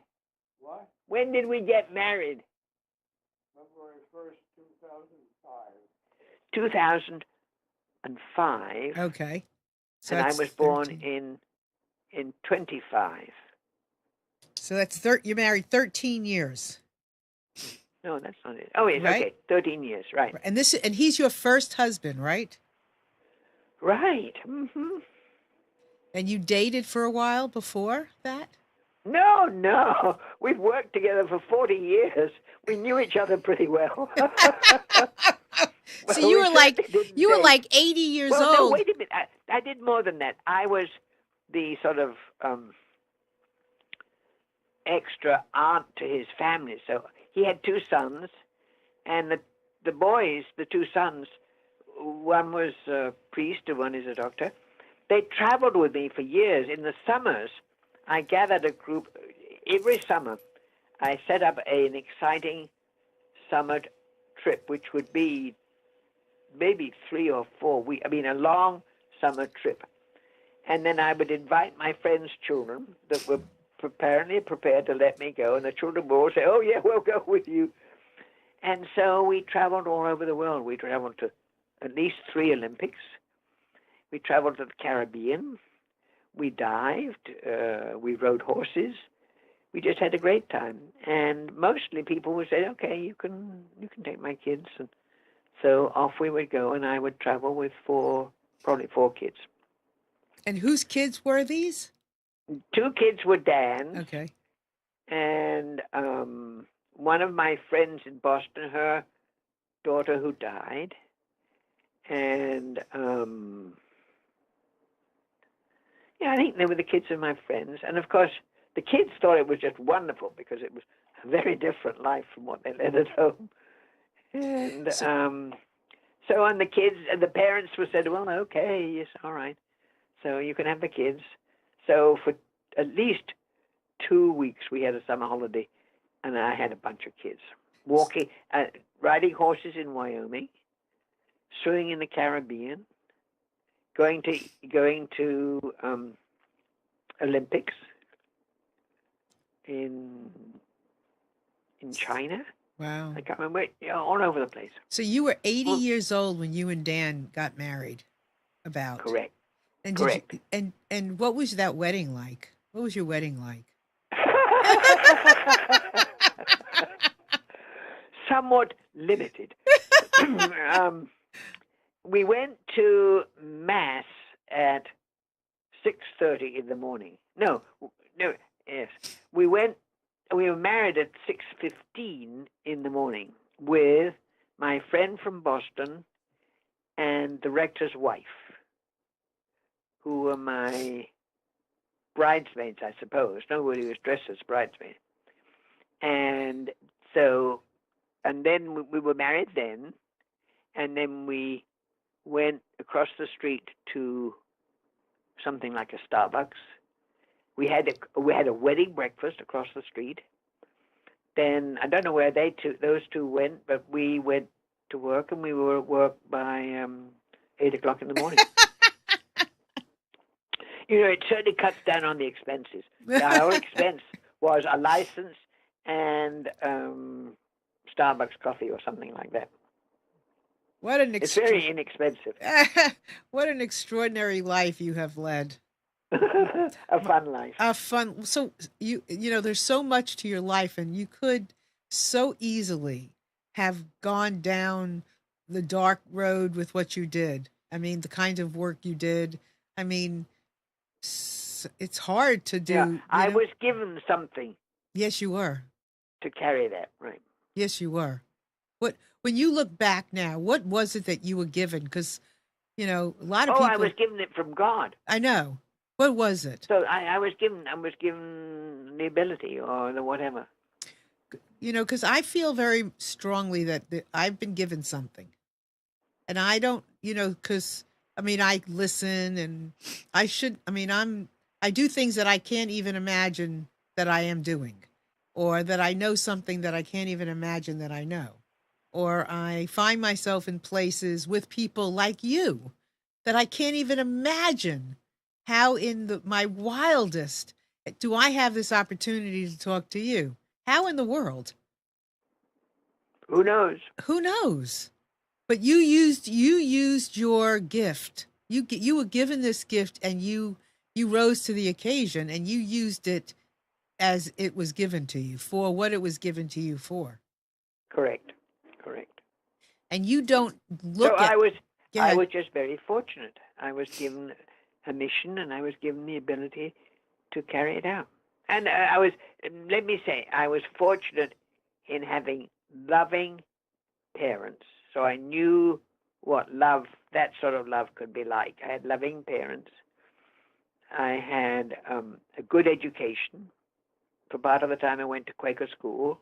Speaker 2: What?
Speaker 3: When did we get married?
Speaker 2: February 1st, 2005.
Speaker 3: 2005.
Speaker 1: Okay. So
Speaker 3: and I was born
Speaker 1: 13.
Speaker 3: in 25.
Speaker 1: So that's you're married 13 years.
Speaker 3: No, that's not it. Oh, yes,
Speaker 1: right?
Speaker 3: Okay, 13 years, right.
Speaker 1: And he's your first husband, right?
Speaker 3: Right. Mm-hmm.
Speaker 1: And you dated for a while before that?
Speaker 3: No. We've worked together for 40 years. We knew each other pretty well.
Speaker 1: So you were like 80 years old.
Speaker 3: No, wait a minute. I did more than that. I was the sort of extra aunt to his family. So he had 2 sons, and the boys, the 2 sons, one was a priest and one is a doctor. They traveled with me for years. In the summers, I gathered a group. Every summer, I set up an exciting summer trip, which would be maybe 3 or 4 weeks. I mean, a long summer trip. And then I would invite my friends' children that were apparently prepared to let me go, and the children would all say, oh, yeah, we'll go with you. And so we traveled all over the world. We traveled to at least 3 Olympics. We traveled to the Caribbean. We dived. We rode horses. We just had a great time. And mostly people would say, okay, you can take my kids. And so off we would go, and I would travel with probably 4 kids.
Speaker 1: And whose kids were these?
Speaker 3: 2 kids were Dan's.
Speaker 1: Okay.
Speaker 3: And one of my friends in Boston, her daughter who died. And I think they were the kids of my friends. And of course, the kids thought it was just wonderful because it was a very different life from what they led at home. And So and the kids and the parents were said, well, okay, yes, all right. So you can have the kids. So for at least 2 weeks we had a summer holiday, and I had a bunch of kids walking, riding horses in Wyoming, swimming in the Caribbean, going to Olympics in China.
Speaker 1: Wow.
Speaker 3: I can't remember. All over the place.
Speaker 1: So you were 80 years old when you and Dan got married, about.
Speaker 3: Correct.
Speaker 1: And
Speaker 3: Correct.
Speaker 1: And what was that wedding like? What was your wedding like?
Speaker 3: Somewhat limited. We went to mass at 6:30 in the morning. No, yes. We were married at 6:15 in the morning with my friend from Boston and the rector's wife, who were my bridesmaids, I suppose. Nobody was dressed as bridesmaids. And so, and then we were married then, and then we went across the street to something like a Starbucks. We had a wedding breakfast across the street. Then I don't know where those two went, but we went to work, and we were at work by 8 o'clock in the morning. It certainly cuts down on the expenses. Our whole expense was a license and Starbucks coffee or something like that. It's very inexpensive.
Speaker 1: What an extraordinary life you have led.
Speaker 3: A fun life.
Speaker 1: So there's so much to your life, and you could so easily have gone down the dark road with what you did. I mean, the kind of work you did. I mean, it's hard to do.
Speaker 3: Yeah, I was given something.
Speaker 1: Yes, you were.
Speaker 3: To carry that, right.
Speaker 1: Yes, you were. When you look back now, what was it that you were given? Because, a lot of people.
Speaker 3: I was given it from God.
Speaker 1: I know. What was it?
Speaker 3: So I was given the ability or the whatever.
Speaker 1: Because I feel very strongly that I've been given something. And I don't, because, I listen and I do things that I can't even imagine that I am doing, or that I know something that I can't even imagine that I know. Or I find myself in places with people like you that I can't even imagine how in my wildest do I have this opportunity to talk to you. How in the world?
Speaker 3: Who knows?
Speaker 1: Who knows? But you used your gift. You were given this gift, and you rose to the occasion, and you used it as it was given to you, for what it was given to you for.
Speaker 3: Correct.
Speaker 1: And you don't look
Speaker 3: so
Speaker 1: at...
Speaker 3: I was just very fortunate. I was given a mission, and I was given the ability to carry it out. And let me say, I was fortunate in having loving parents. So I knew what that sort of love could be like. I had loving parents. I had a good education. For part of the time I went to Quaker school.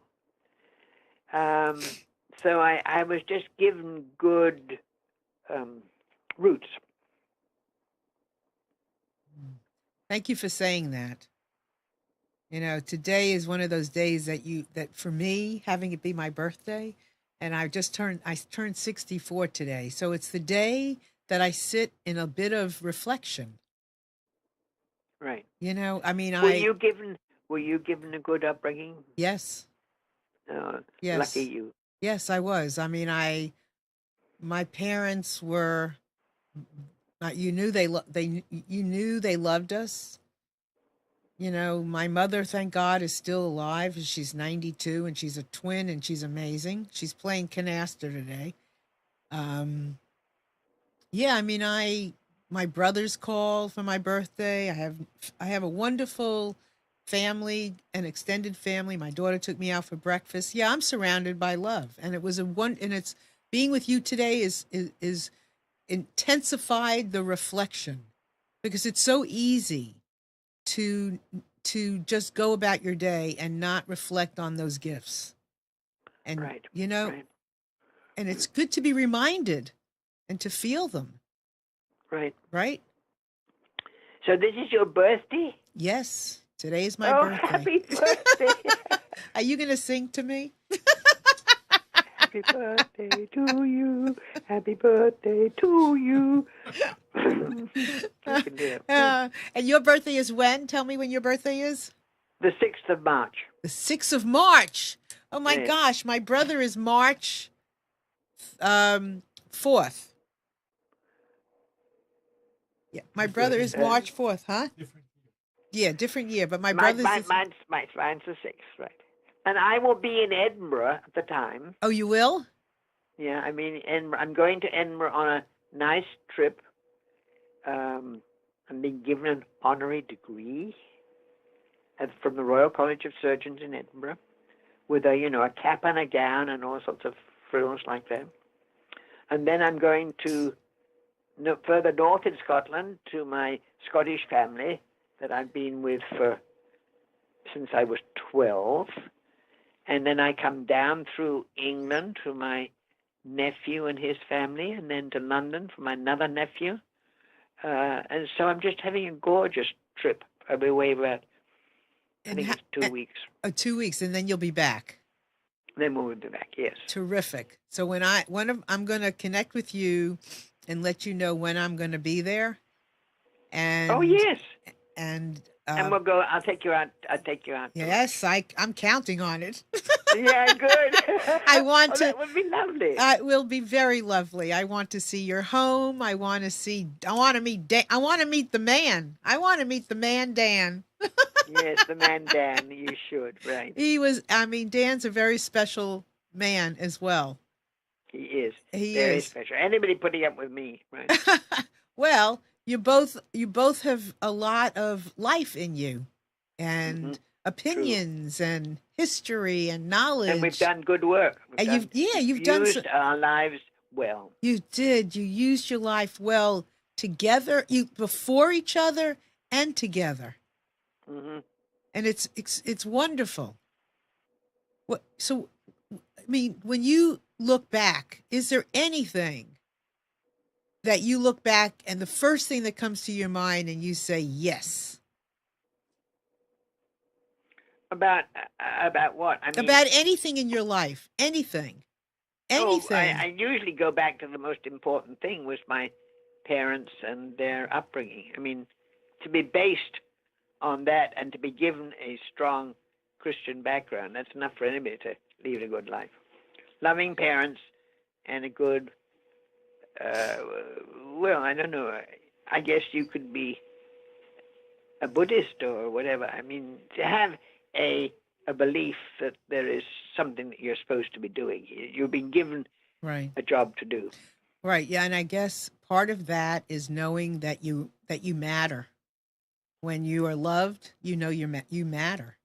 Speaker 3: So I was just given good roots.
Speaker 1: Thank you for saying that. Today is one of those days that for me, having it be my birthday, and I turned 64 today. So it's the day that I sit in a bit of reflection.
Speaker 3: Right.
Speaker 1: Were
Speaker 3: you given a good upbringing?
Speaker 1: Yes.
Speaker 3: Yes. Lucky you.
Speaker 1: Yes, I was. My parents were. You knew they loved us. My mother, thank God, is still alive. She's 92, and she's a twin, and she's amazing. She's playing canasta today. My brothers call for my birthday. I have a wonderful family, an extended family. My daughter took me out for breakfast. Yeah, I'm surrounded by love, and it's being with you today is intensified the reflection, because it's so easy to just go about your day and not reflect on those gifts. And
Speaker 3: right.
Speaker 1: and it's good to be reminded and to feel them,
Speaker 3: Right.
Speaker 1: right?
Speaker 3: So this is your birthday?
Speaker 1: Yes, today is my
Speaker 3: Oh,
Speaker 1: birthday.
Speaker 3: happy birthday.
Speaker 1: Are you going to sing to me?
Speaker 3: Happy birthday to you. Happy birthday to you. You can do it.
Speaker 1: And your birthday is when? Tell me when your birthday is.
Speaker 3: The 6th of March.
Speaker 1: The 6th of March. Oh my
Speaker 3: Yes.
Speaker 1: gosh, my brother is March 4th. Yeah, my brother is March 4th, huh? Yeah, different year, but my brother's is...
Speaker 3: Mine's the 6th, right. And I will be in Edinburgh at the time.
Speaker 1: Oh, you will?
Speaker 3: Yeah, I mean, I'm going to Edinburgh on a nice trip. I'm being given an honorary degree from the Royal College of Surgeons in Edinburgh with a cap and a gown and all sorts of frills like that. And then I'm going to further north in Scotland to my Scottish family that I've been with since I was 12. And then I come down through England to my nephew and his family, and then to London for my another nephew. And so I'm just having a gorgeous trip. I'll be away about, I think it's 2 weeks.
Speaker 1: Oh, 2 weeks, and then you'll be back.
Speaker 3: Then we'll be back, yes.
Speaker 1: Terrific. So I'm going to connect with you and let you know when I'm going to be there. And
Speaker 3: oh, yes.
Speaker 1: And
Speaker 3: we'll go. I'll take you out.
Speaker 1: Yes, I'm counting on it.
Speaker 3: Yeah, good.
Speaker 1: I want to.
Speaker 3: That would be lovely.
Speaker 1: It will be very lovely. I want to see your home. I want to meet the man. I want to meet the man, Dan.
Speaker 3: Yes, the man, Dan. You should, right?
Speaker 1: Dan's a very special man as well.
Speaker 3: He is.
Speaker 1: He
Speaker 3: very
Speaker 1: is
Speaker 3: special. Anybody putting up with me, right?
Speaker 1: Well, you both have a lot of life in you, and opinions,
Speaker 3: true.
Speaker 1: And history and knowledge.
Speaker 3: And we've done good work.
Speaker 1: You've
Speaker 3: used our lives well.
Speaker 1: You did. You used your life well together. You before each other and together.
Speaker 3: Mm-hmm.
Speaker 1: And it's wonderful. When you look back, is there anything that you look back and the first thing that comes to your mind and you say yes?
Speaker 3: About what?
Speaker 1: About anything in your life. Anything.
Speaker 3: Oh, I usually go back to the most important thing was my parents and their upbringing. To be based on that and to be given a strong Christian background, that's enough for anybody to lead a good life. Loving parents and a good, I don't know, I guess you could be a Buddhist or whatever. To have a belief that there is something that you're supposed to be doing. You've been given a job to do.
Speaker 1: Right, yeah, and I guess part of that is knowing that you matter. When you are loved, you know you matter.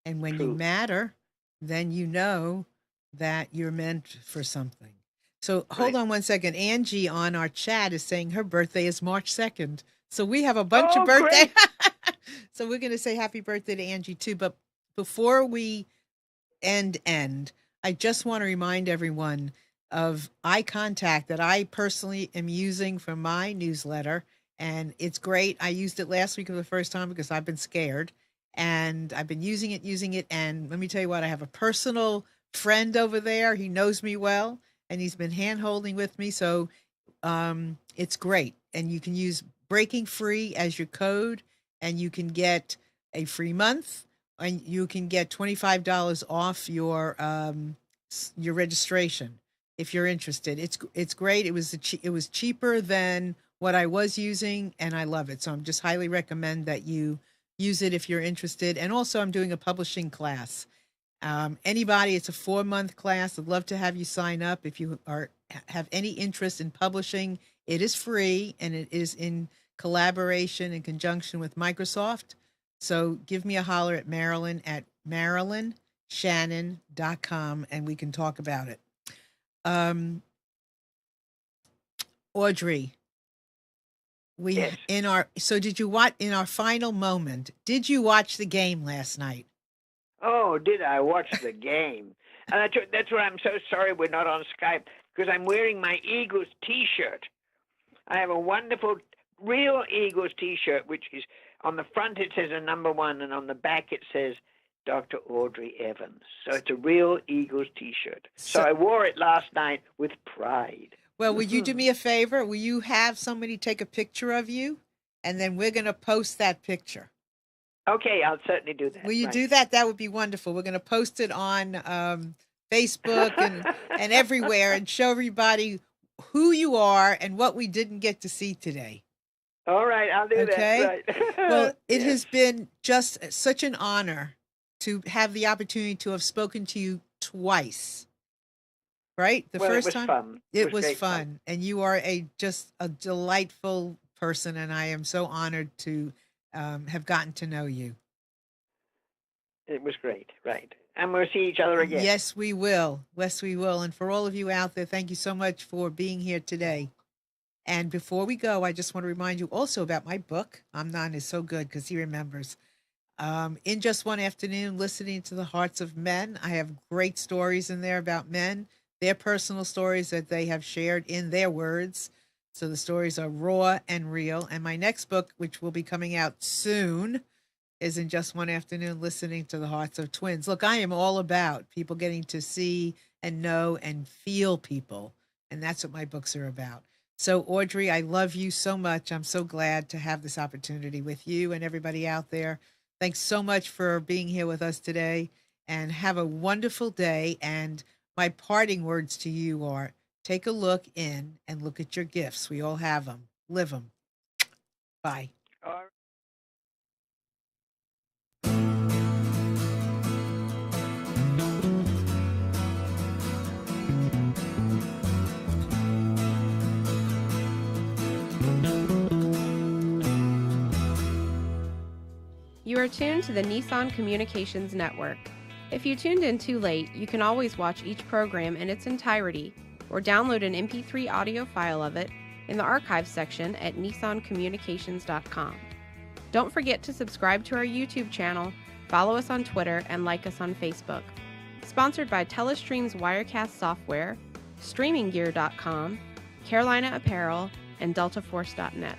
Speaker 1: And when you matter, then you know that you're meant for something. So hold on one second. Angie on our chat is saying her birthday is March 2nd. So we have a bunch of birthdays. So we're going to say happy birthday to Angie too. But before we end, I just want to remind everyone of eye contact that I personally am using for my newsletter. And it's great. I used it last week for the first time because I've been scared. And I've been using it. And let me tell you what, I have a personal friend over there. He knows me well. And he's been hand-holding with me. So it's great. And you can use Breaking Free as your code. And you can get a free month. And you can get $25 off your registration if you're interested. It's great. It was cheaper than what I was using, and I love it. So I'm just highly recommend that you use it if you're interested. And also, I'm doing a publishing class. Anybody, it's a 4-month class. I'd love to have you sign up if you have any interest in publishing. It is free, and it is in collaboration in conjunction with Microsoft. So give me a holler at Marilyn at MarilynShannon.com, and we can talk about it. Audrey,
Speaker 3: yes.
Speaker 1: Did you watch in our final moment? Did you watch the game last night?
Speaker 3: Oh, did I watch the game? And that's why I'm so sorry we're not on Skype. because I'm wearing my Eagles T-shirt. I have a wonderful, real Eagles T-shirt, which is on the front it says a number 1, and on the back it says Dr. Audrey Evans. So it's a real Eagles T-shirt. So I wore it last night with pride.
Speaker 1: Well, will you do me a favor? Will you have somebody take a picture of you, and then we're going to post that picture?
Speaker 3: Okay, I'll certainly do that.
Speaker 1: Will you do that? That would be wonderful. We're going to post it on Facebook and everywhere, and show everybody who you are and what we didn't get to see today.
Speaker 3: All right, I'll do that. Right.
Speaker 1: Well, it has been just such an honor to have the opportunity to have spoken to you twice. Right? The first time?
Speaker 3: Fun.
Speaker 1: It was fun. And you are just a delightful person, and I am so honored to have gotten to know you.
Speaker 3: It was great, right. And we'll see each other again.
Speaker 1: Yes, we will. Yes, we will. And for all of you out there, thank you so much for being here today. And before we go, I just want to remind you also about my book. Amnon is so good because he remembers. In Just One Afternoon, Listening to the Hearts of Men. I have great stories in there about men, their personal stories that they have shared in their words. So the stories are raw and real. And my next book, which will be coming out soon, is In Just One Afternoon, Listening to the Hearts of Twins. Look, I am all about people getting to see and know and feel people. And that's what my books are about. So, Audrey, I love you so much. I'm so glad to have this opportunity with you and everybody out there. Thanks so much for being here with us today, and have a wonderful day. And my parting words to you are, take a look in and look at your gifts. We all have them. Live them. Bye.
Speaker 4: You are tuned to the Nissan Communications Network. If you tuned in too late, you can always watch each program in its entirety or download an MP3 audio file of it in the archives section at nissancommunications.com. Don't forget to subscribe to our YouTube channel, follow us on Twitter, and like us on Facebook. Sponsored by Telestream's Wirecast software, StreamingGear.com, Carolina Apparel, and DeltaForce.net.